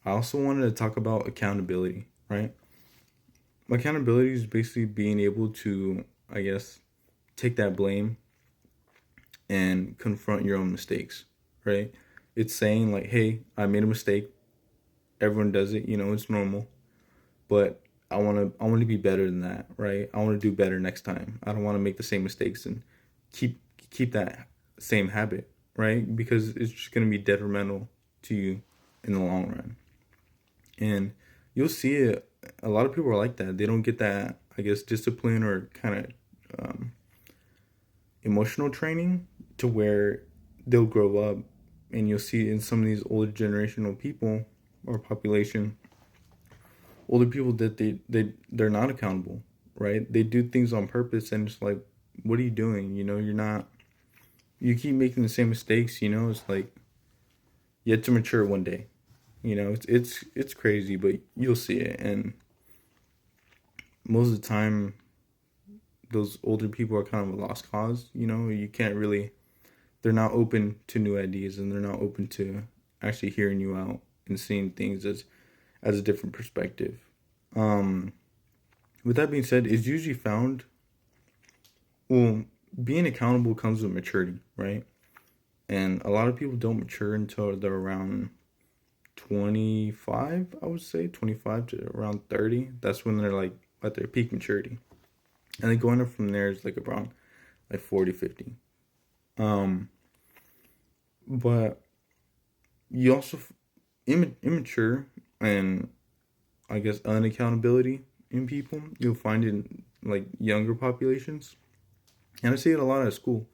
I also wanted to talk about accountability, right? Accountability is basically being able to, I guess, take that blame and confront your own mistakes, right? It's saying like, "Hey, I made a mistake. Everyone does it, it's normal, but I want to be better than that, right? I want to do better next time. I don't want to make the same mistakes and keep keep that same habit, right? Because it's just going to be detrimental to you in the long run." And you'll see it. A lot of people are like that. They don't get that, I guess, discipline or kind of um, emotional training to where they'll grow up, and you'll see in some of these older generational people or population, older people that they're not accountable, right? They do things on purpose, and it's like, what are you doing? You're not. You keep making the same mistakes. It's like you have to mature one day. It's crazy, but you'll see it, and most of the time, those older people are kind of a lost cause. You can't really. They're not open to new ideas, and they're not open to actually hearing you out and seeing things as a different perspective. Um, with that being said, it's usually found. Well, being accountable comes with maturity, right? And a lot of people don't mature until they're around 25, I would say, 25 to around 30. That's when they're like at their peak maturity. And then going up from there is like around like 40, 50. Um, but you also, immature and I guess unaccountability in people, you'll find in like younger populations. And I see it a lot at school.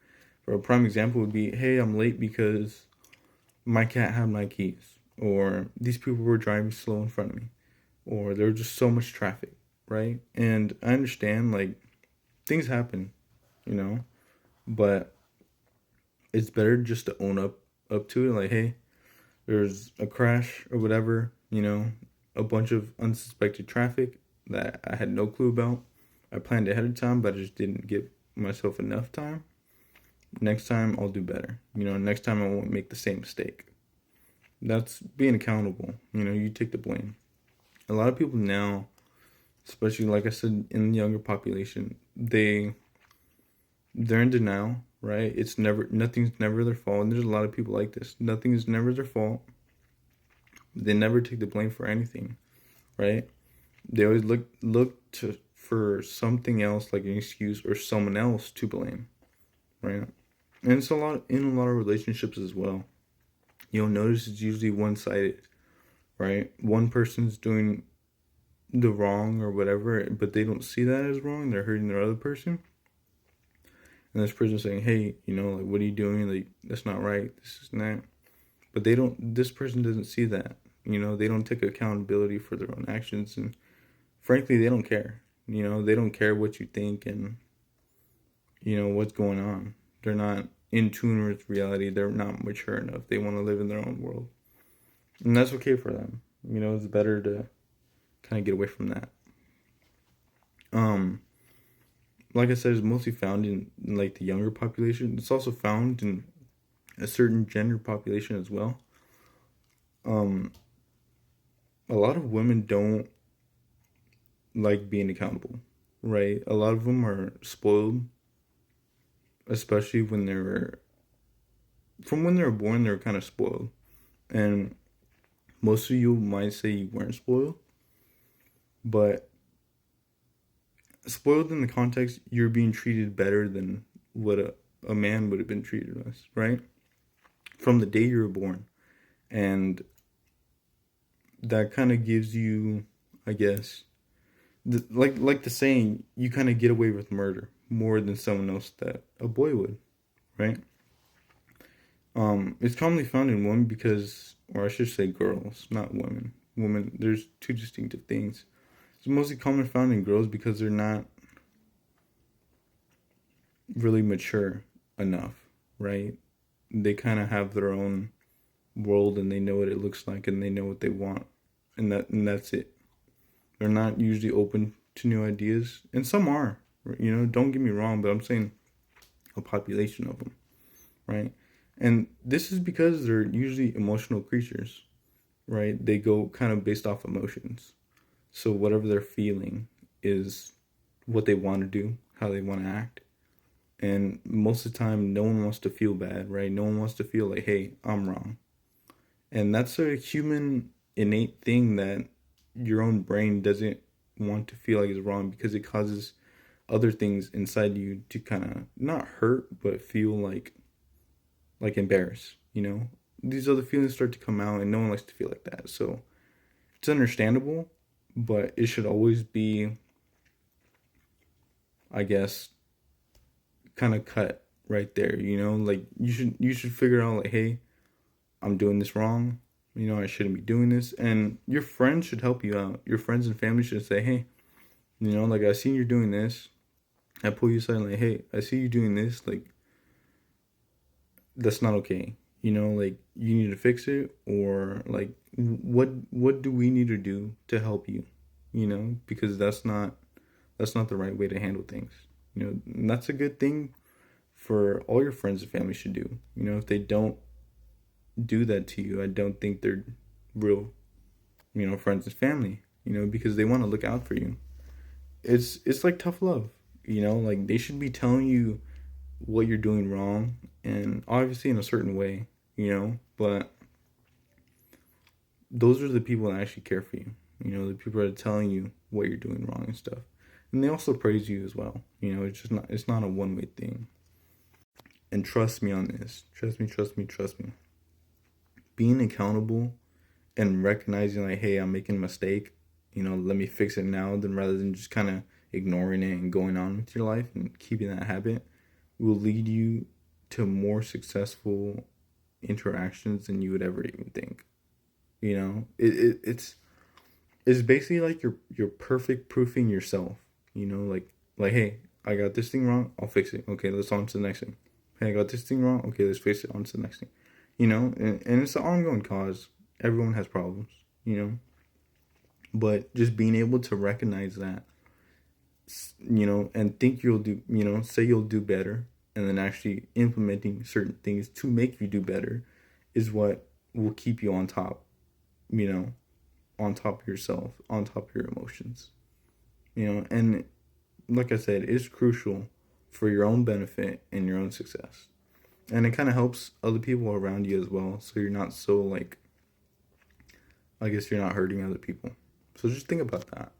For a prime example would be, hey, I'm late because my cat had my keys, or these people were driving slow in front of me, or there was just so much traffic, right? And I understand like things happen, you know, but it's better just to own up to it. Like, hey, there's a crash or whatever, a bunch of unsuspected traffic that I had no clue about. I planned ahead of time, but I just didn't give myself enough time. Next time I'll do better. Next time I won't make the same mistake. That's being accountable. You take the blame. A lot of people now, especially like I said in the younger population, they're in denial, right? It's never nothing's never their fault. And there's a lot of people like this. Nothing is never their fault. They never take the blame for anything, right? They always look to for something else like an excuse or someone else to blame, right? And it's a lot in a lot of relationships as well. You'll notice it's usually one sided, right? One person's doing the wrong or whatever, but they don't see that as wrong. They're hurting their other person. And this person saying, hey, like, what are you doing? Like, that's not right. This is not. But this person doesn't see that. They don't take accountability for their own actions. And frankly, they don't care. They don't care what you think and, what's going on. They're not in tune with reality. They're not mature enough. They want to live in their own world. And that's okay for them. It's better to kind of get away from that. Um, like I said, it's mostly found in like the younger population. It's also found in a certain gender population as well. Um, a lot of women don't like being accountable, right? A lot of them are spoiled, especially when they were from when they were born. They were kind of spoiled, and most of you might say you weren't spoiled, but spoiled in the context you're being treated better than what a man would have been treated as, right? From the day you were born. And that kind of gives you, I guess, like the saying, you kind of get away with murder more than someone else that a boy would, right? It's commonly found in women because, or I should say girls, not women. Women, there's two distinctive things. It's mostly common found in girls because they're not really mature enough, right? They kind of have their own world and they know what it looks like and they know what they want, and that's it. They're not usually open to new ideas, and some are. Don't get me wrong, but I'm saying a population of them, right? And this is because they're usually emotional creatures. right? They go kind of based off emotions. So whatever they're feeling is what they want to do, how they want to act. And most of the time, no one wants to feel bad, right? No one wants to feel like, hey, I'm wrong. And that's a human innate thing that your own brain doesn't want to feel like is wrong because it causes other things inside you to kind of not hurt but feel like embarrassed, you know? These other feelings start to come out and no one likes to feel like that. So it's understandable, but it should always be, I guess, kind of cut right there, you know? Like you should figure out like, hey, I'm doing this wrong. You know, I shouldn't be doing this. And your friends should help you out. Your friends and family should say, hey, you know, like I see you're doing this. I pull you aside like, hey, I see you doing this. Like, that's not okay. You know, like you need to fix it, or like what do we need to do to help you? You know, because that's not the right way to handle things. You know, and that's a good thing for all your friends and family should do. You know, if they don't do that to you, I don't think they're real, you know, friends and family, you know, because they want to look out for you. It's like tough love, you know, like they should be telling you what you're doing wrong and obviously in a certain way, you know, but those are the people that actually care for you. You know, the people that are telling you what you're doing wrong and stuff. And they also praise you as well. You know, it's not a one-way thing. And trust me on this. Trust me, trust me, trust me. Being accountable and recognizing like, hey, I'm making a mistake, you know, let me fix it now, then rather than just kind of ignoring it and going on with your life and keeping that habit will lead you to more successful interactions than you would ever even think. You know, it's basically like you're perfect proofing yourself. You know, like hey, I got this thing wrong, I'll fix it. Okay, let's on to the next thing. Hey, I got this thing wrong. Okay, let's fix it. On to the next thing. You know, and it's an ongoing cause. Everyone has problems. You know, but just being able to recognize that, you know, and think you'll do, you know, say you'll do better, and then actually implementing certain things to make you do better, is what will keep you on top. You know, on top of yourself, on top of your emotions. You know, and like I said, it's crucial for your own benefit and your own success. And it kind of helps other people around you as well. So you're not so like, I guess you're not hurting other people. So just think about that.